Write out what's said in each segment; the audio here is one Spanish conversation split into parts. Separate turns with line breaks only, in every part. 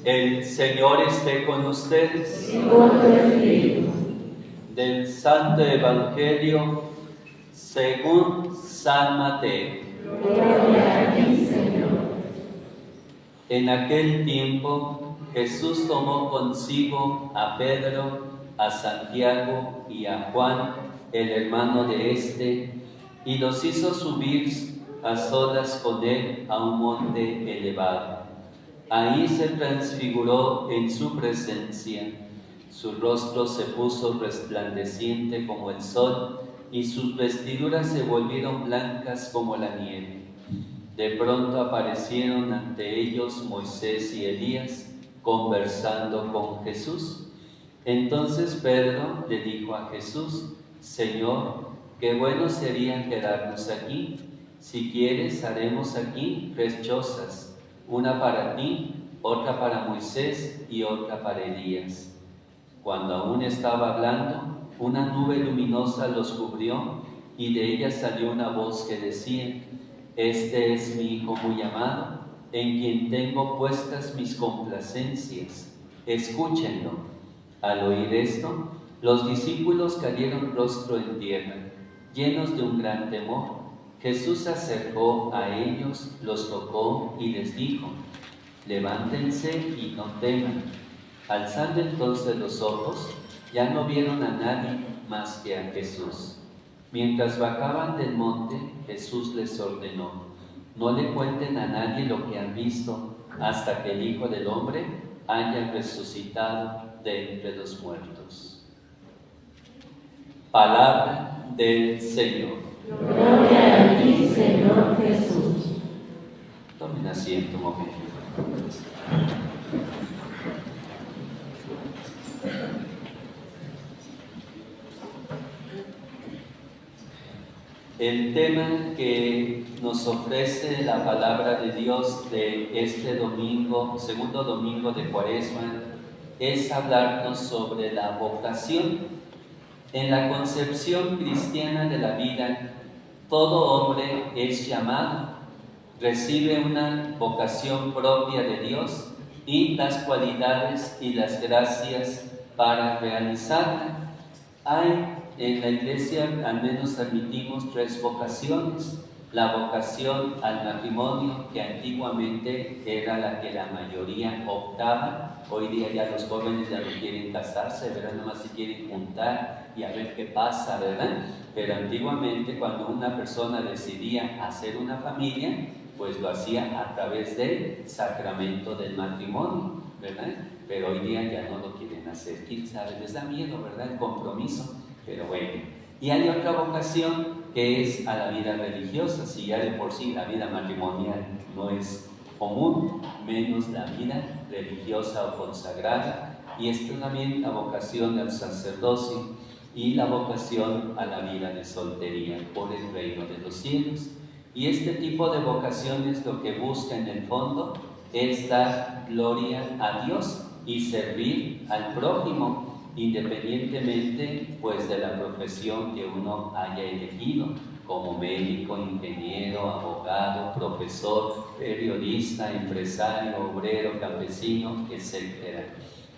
El Señor esté con ustedes. Del Santo Evangelio según San Mateo.
Gloria a ti, Señor.
En aquel tiempo Jesús tomó consigo a Pedro, a Santiago y a Juan, el hermano de éste, y los hizo subir a solas con él a un monte elevado. Ahí se transfiguró en su presencia. Su rostro se puso resplandeciente como el sol, y sus vestiduras se volvieron blancas como la nieve. De pronto aparecieron ante ellos Moisés y Elías, conversando con Jesús. Entonces Pedro le dijo a Jesús: Señor, qué bueno sería quedarnos aquí. Si quieres, haremos aquí 3 chozas, una para ti, otra para Moisés y otra para Elías. Cuando aún estaba hablando, una nube luminosa los cubrió, y de ella salió una voz que decía: Este es mi Hijo muy amado, en quien tengo puestas mis complacencias. Escúchenlo. Al oír esto, los discípulos cayeron rostro en tierra, llenos de un gran temor. Jesús se acercó a ellos, los tocó y les dijo: Levántense y no teman. Alzando entonces los ojos, ya no vieron a nadie más que a Jesús. Mientras bajaban del monte, Jesús les ordenó: no le cuenten a nadie lo que han visto hasta que el Hijo del Hombre haya resucitado de entre los muertos. Palabra del Señor.
Gloria a ti, Señor Jesús.
Tomen asiento un momento. El tema que nos ofrece la palabra de Dios de este domingo, segundo domingo de Cuaresma, es hablarnos sobre la vocación. En la concepción cristiana de la vida, todo hombre es llamado, recibe una vocación propia de Dios y las cualidades y las gracias para realizarla. Hay en la Iglesia al menos admitimos 3 vocaciones. La vocación al matrimonio, que antiguamente era la que la mayoría optaba. Hoy día ya los jóvenes ya no quieren casarse, ¿verdad? Nada más se quieren juntar y a ver qué pasa, ¿verdad? Pero antiguamente, cuando una persona decidía hacer una familia, pues lo hacía a través del sacramento del matrimonio, ¿verdad? Pero hoy día ya no lo quieren hacer. ¿Quién sabe? Les da miedo, ¿verdad? El compromiso. Pero bueno, y hay otra vocación que es a la vida religiosa. Si ya de por sí la vida matrimonial no es común, menos la vida religiosa o consagrada. Y esta también la vocación al sacerdocio y la vocación a la vida de soltería por el reino de los cielos. Y este tipo de vocaciones lo que busca en el fondo es dar gloria a Dios y servir al prójimo, independientemente pues de la profesión que uno haya elegido, como médico, ingeniero, abogado, profesor, periodista, empresario, obrero, campesino, etc.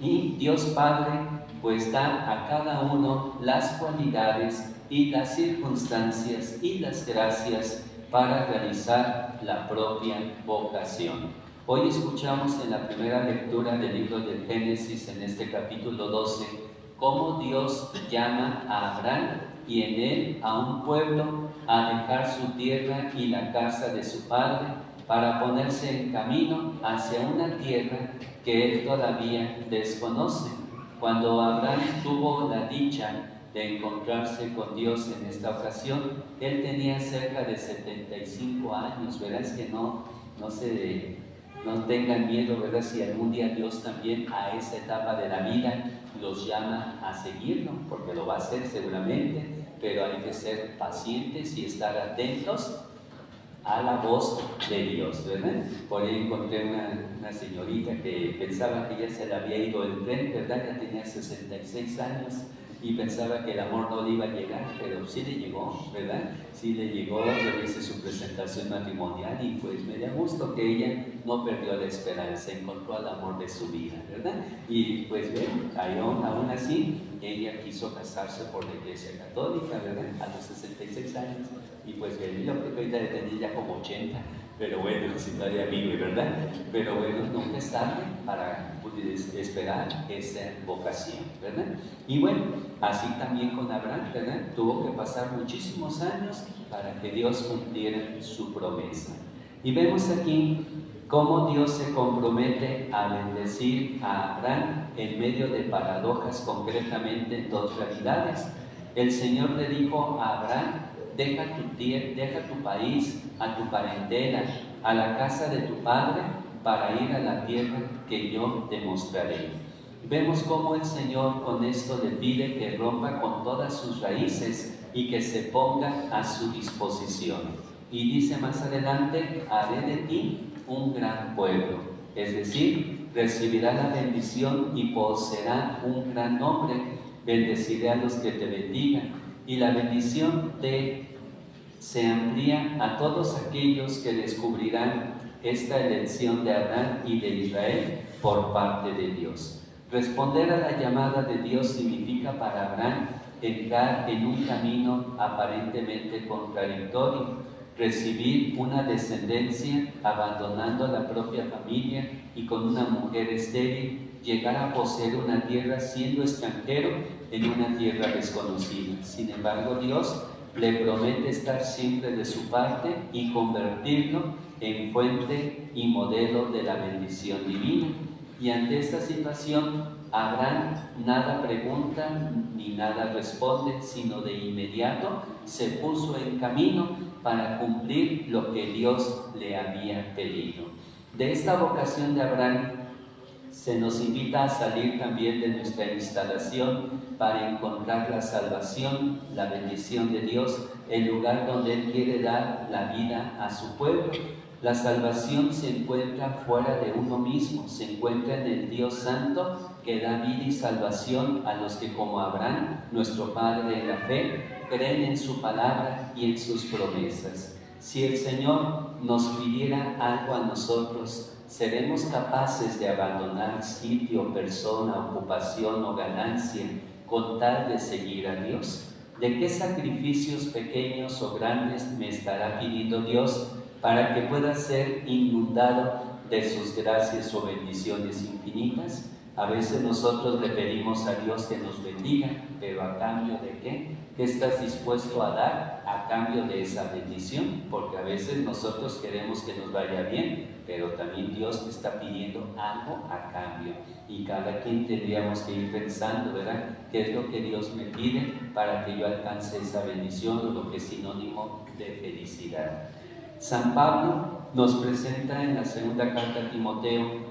Y Dios Padre pues da a cada uno las cualidades y las circunstancias y las gracias para realizar la propia vocación. Hoy escuchamos en la primera lectura del libro del Génesis, en este capítulo 12, cómo Dios llama a Abraham y en él a un pueblo a dejar su tierra y la casa de su padre para ponerse en camino hacia una tierra que él todavía desconoce. Cuando Abraham tuvo la dicha de encontrarse con Dios en esta ocasión, él tenía cerca de 75 años, ¿verdad? Es que no tengan miedo, ¿verdad? Si algún día Dios también a esa etapa de la vida los llama a seguirlo, porque lo va a hacer seguramente, pero hay que ser pacientes y estar atentos a la voz de Dios, ¿verdad? Por ahí encontré una señorita que pensaba que ya se le había ido el tren, ¿verdad? Ya tenía 66 años y pensaba que el amor no le iba a llegar, pero sí le llegó, ¿verdad? Sí le llegó, yo hice su presentación matrimonial y pues me da gusto que ella no perdió la esperanza, encontró al amor de su vida, ¿verdad? Y pues bien, aún así, ella quiso casarse por la Iglesia Católica, ¿verdad? A los 66 años, y pues bien, yo creo que ahorita debe tener ya como 80, pero bueno, si no haría amigo, ¿verdad? Pero bueno, nunca es tarde para esperar esa vocación, ¿verdad? Y bueno, así también con Abraham, ¿verdad? Tuvo que pasar muchísimos años para que Dios cumpliera su promesa. Y vemos aquí cómo Dios se compromete a bendecir a Abraham en medio de paradojas, concretamente dos realidades. El Señor le dijo a Abraham: deja tu país, a tu parentela, a la casa de tu padre, para ir a la tierra que yo te mostraré. Vemos cómo el Señor con esto le pide que rompa con todas sus raíces y que se ponga a su disposición. Y dice más adelante: haré de ti un gran pueblo, es decir, recibirá la bendición y poseerá un gran nombre, bendeciré a los que te bendigan, y la bendición se amplía a todos aquellos que descubrirán esta elección de Abraham y de Israel por parte de Dios. Responder a la llamada de Dios significa para Abraham entrar en un camino aparentemente contradictorio, recibir una descendencia abandonando la propia familia y con una mujer estéril, llegar a poseer una tierra siendo extranjero en una tierra desconocida. Sin embargo, Dios le promete estar siempre de su parte y convertirlo en fuente y modelo de la bendición divina. Y ante esta situación, Abraham nada pregunta ni nada responde, sino de inmediato se puso en camino para cumplir lo que Dios le había pedido. De esta vocación de Abraham se nos invita a salir también de nuestra instalación para encontrar la salvación, la bendición de Dios, el lugar donde Él quiere dar la vida a su pueblo. La salvación se encuentra fuera de uno mismo, se encuentra en el Dios Santo que da vida y salvación a los que, como Abraham, nuestro padre en la fe, creen en su palabra y en sus promesas. Si el Señor nos pidiera algo a nosotros, ¿seremos capaces de abandonar sitio, persona, ocupación o ganancia con tal de seguir a Dios? ¿De qué sacrificios pequeños o grandes me estará pidiendo Dios para que pueda ser inundado de sus gracias o bendiciones infinitas? A veces nosotros le pedimos a Dios que nos bendiga, pero ¿a cambio de qué? ¿Qué estás dispuesto a dar a cambio de esa bendición? Porque a veces nosotros queremos que nos vaya bien, pero también Dios te está pidiendo algo a cambio. Y cada quien tendríamos que ir pensando, ¿verdad? ¿Qué es lo que Dios me pide para que yo alcance esa bendición, o lo que es sinónimo de felicidad? San Pablo nos presenta en la segunda carta a Timoteo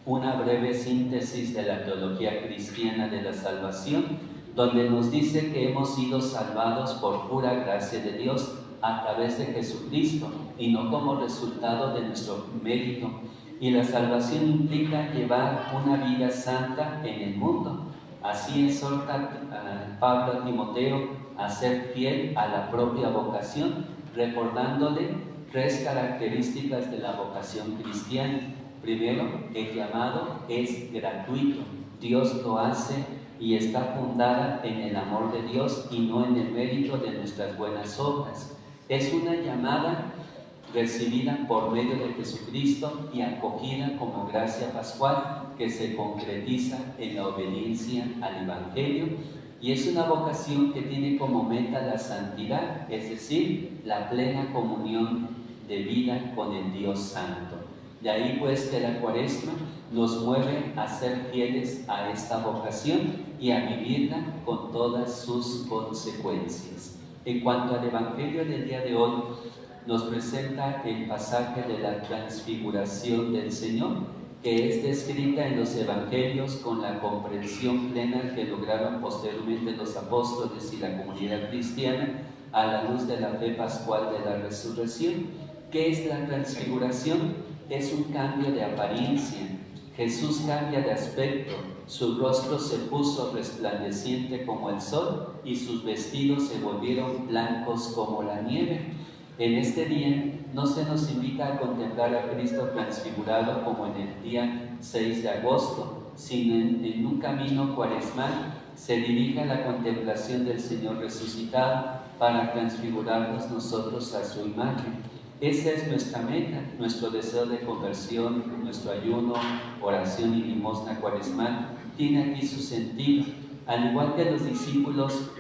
una breve síntesis de la teología cristiana de la salvación, donde nos dice que hemos sido salvados por pura gracia de Dios a través de Jesucristo y no como resultado de nuestro mérito. Y la salvación implica llevar una vida santa en el mundo. Así exhorta Pablo a Timoteo a ser fiel a la propia vocación, recordándole 3 características de la vocación cristiana. Primero, el llamado es gratuito. Dios lo hace y está fundada en el amor de Dios y no en el mérito de nuestras buenas obras. Es una llamada recibida por medio de Jesucristo y acogida como gracia pascual que se concretiza en la obediencia al Evangelio, y es una vocación que tiene como meta la santidad, es decir, la plena comunión de vida con el Dios Santo. De ahí pues que la Cuaresma nos mueve a ser fieles a esta vocación y a vivirla con todas sus consecuencias. En cuanto al Evangelio del día de hoy, nos presenta el pasaje de la transfiguración del Señor, que es descrita en los Evangelios con la comprensión plena que lograron posteriormente los apóstoles y la comunidad cristiana a la luz de la fe pascual de la resurrección. ¿Qué es la transfiguración? Es un cambio de apariencia. Jesús cambia de aspecto, su rostro se puso resplandeciente como el sol y sus vestidos se volvieron blancos como la nieve. En este día no se nos invita a contemplar a Cristo transfigurado como en el día 6 de agosto, sino en un camino cuaresmal se dirige a la contemplación del Señor resucitado para transfigurarnos nosotros a su imagen. Esa es nuestra meta, nuestro deseo de conversión, nuestro ayuno, oración y limosna cuaresmal tiene aquí su sentido. Al igual que los discípulos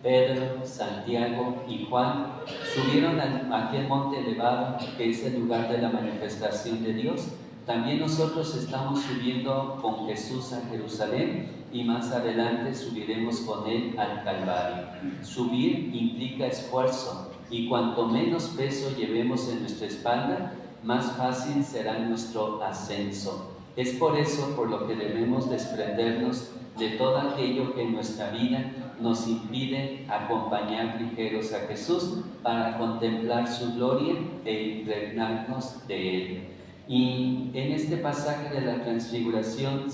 Pedro, Santiago y Juan subieron a aquel monte elevado que es el lugar de la manifestación de Dios, también nosotros estamos subiendo con Jesús a Jerusalén y más adelante subiremos con Él al Calvario. Subir implica esfuerzo y cuanto menos peso llevemos en nuestra espalda, más fácil será nuestro ascenso. Es por eso por lo que debemos desprendernos de todo aquello que en nuestra vida nos impide acompañar ligeros a Jesús para contemplar su gloria e impregnarnos de Él. Y en este pasaje de la transfiguración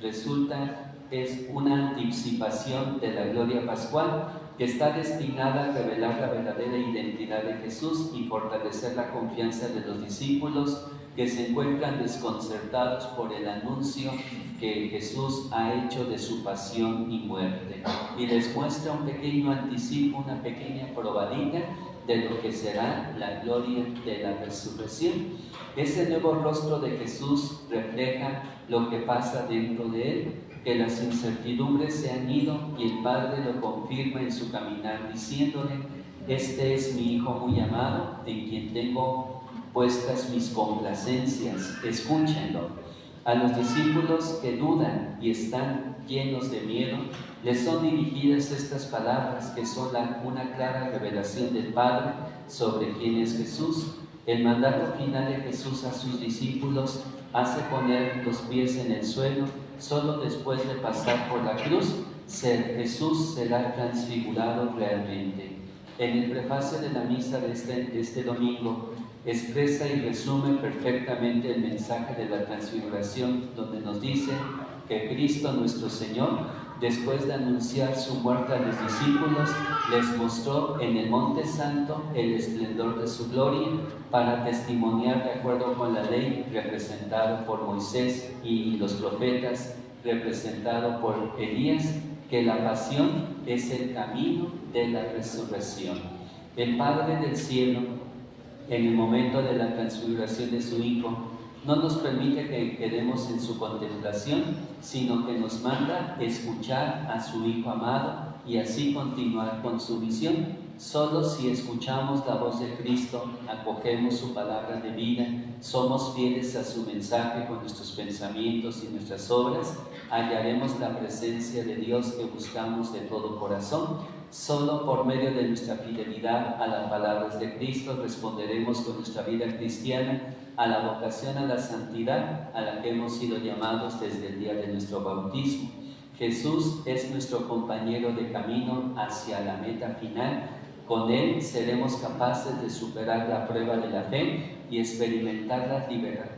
resulta es una anticipación de la gloria pascual que está destinada a revelar la verdadera identidad de Jesús y fortalecer la confianza de los discípulos que se encuentran desconcertados por el anuncio que Jesús ha hecho de su pasión y muerte. Y les muestra un pequeño anticipo, una pequeña probadita de lo que será la gloria de la resurrección. Ese nuevo rostro de Jesús refleja lo que pasa dentro de Él, que las incertidumbres se han ido y el Padre lo confirma en su caminar diciéndole: este es mi Hijo muy amado, en quien tengo puestas mis complacencias, escúchenlo. A los discípulos que dudan y están llenos de miedo, les son dirigidas estas palabras que son una clara revelación del Padre sobre quién es Jesús. El mandato final de Jesús a sus discípulos hace poner los pies en el suelo. Solo después de pasar por la cruz, Jesús será transfigurado realmente. En el prefacio de la misa de este domingo, expresa y resume perfectamente el mensaje de la transfiguración, donde nos dice que Cristo nuestro Señor, después de anunciar su muerte a los discípulos, les mostró en el Monte Santo el esplendor de su gloria para testimoniar de acuerdo con la ley representado por Moisés y los profetas representado por Elías, que la pasión es el camino de la resurrección. El Padre del cielo, en el momento de la transfiguración de su Hijo, no nos permite que quedemos en su contemplación, sino que nos manda escuchar a su Hijo amado y así continuar con su misión. Solo si escuchamos la voz de Cristo, acogemos su palabra de vida, somos fieles a su mensaje con nuestros pensamientos y nuestras obras, hallaremos la presencia de Dios que buscamos de todo corazón. Solo por medio de nuestra fidelidad a las palabras de Cristo responderemos con nuestra vida cristiana a la vocación a la santidad a la que hemos sido llamados desde el día de nuestro bautismo. Jesús es nuestro compañero de camino hacia la meta final. Con Él seremos capaces de superar la prueba de la fe y experimentar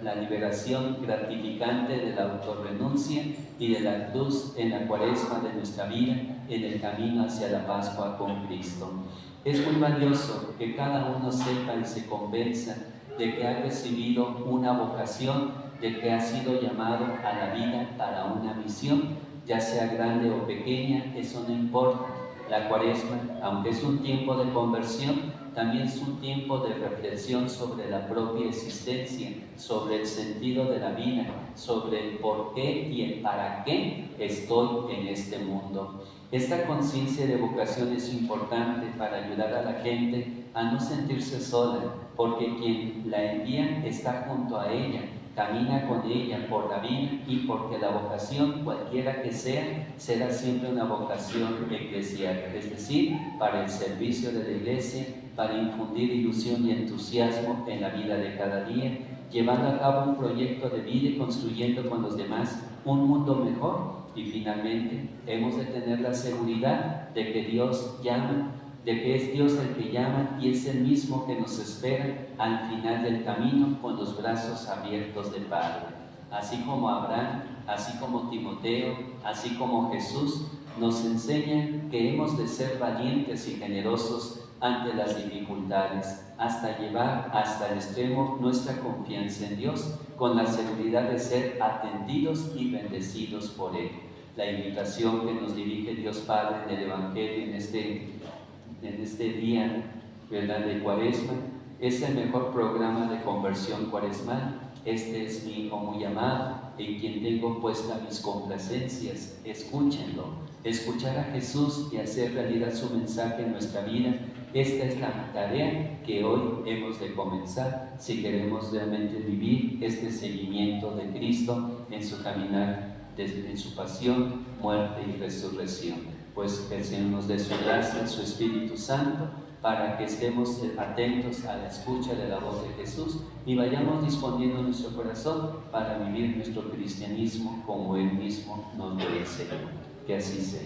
la liberación gratificante de la autorrenuncia y de la cruz en la cuaresma de nuestra vida, en el camino hacia la Pascua con Cristo. Es muy valioso que cada uno sepa y se convenza de que ha recibido una vocación, de que ha sido llamado a la vida para una misión, ya sea grande o pequeña, eso no importa. La cuaresma, aunque es un tiempo de conversión, también es un tiempo de reflexión sobre la propia existencia, sobre el sentido de la vida, sobre el por qué y el para qué estoy en este mundo. Esta conciencia de vocación es importante para ayudar a la gente a no sentirse sola, porque quien la envía está junto a ella, camina con ella por la vida, y porque la vocación, cualquiera que sea, será siempre una vocación eclesial, es decir, para el servicio de la Iglesia, para infundir ilusión y entusiasmo en la vida de cada día, llevando a cabo un proyecto de vida y construyendo con los demás un mundo mejor. Y finalmente, hemos de tener la seguridad de que Dios llama, de que es Dios el que llama y es el mismo que nos espera al final del camino con los brazos abiertos de Padre. así como Abraham, así como Timoteo, así como Jesús, nos enseñan que hemos de ser valientes y generosos ante las dificultades, hasta llevar hasta el extremo nuestra confianza en Dios, con la seguridad de ser atendidos y bendecidos por Él. La invitación que nos dirige Dios Padre en el Evangelio en este día, ¿verdad?, de Cuaresma, es el mejor programa de conversión cuaresmal. Este es mi hijo muy amado, en quien tengo puestas mis complacencias. Escúchenlo. Escuchar a Jesús y hacer realidad su mensaje en nuestra vida. Esta es la tarea que hoy hemos de comenzar si queremos realmente vivir este seguimiento de Cristo en su caminar, en su pasión, muerte y resurrección. Pues que el Señor nos dé su gracia, su Espíritu Santo, para que estemos atentos a la escucha de la voz de Jesús y vayamos disponiendo nuestro corazón para vivir nuestro cristianismo como Él mismo nos lo enseña. Que así sea.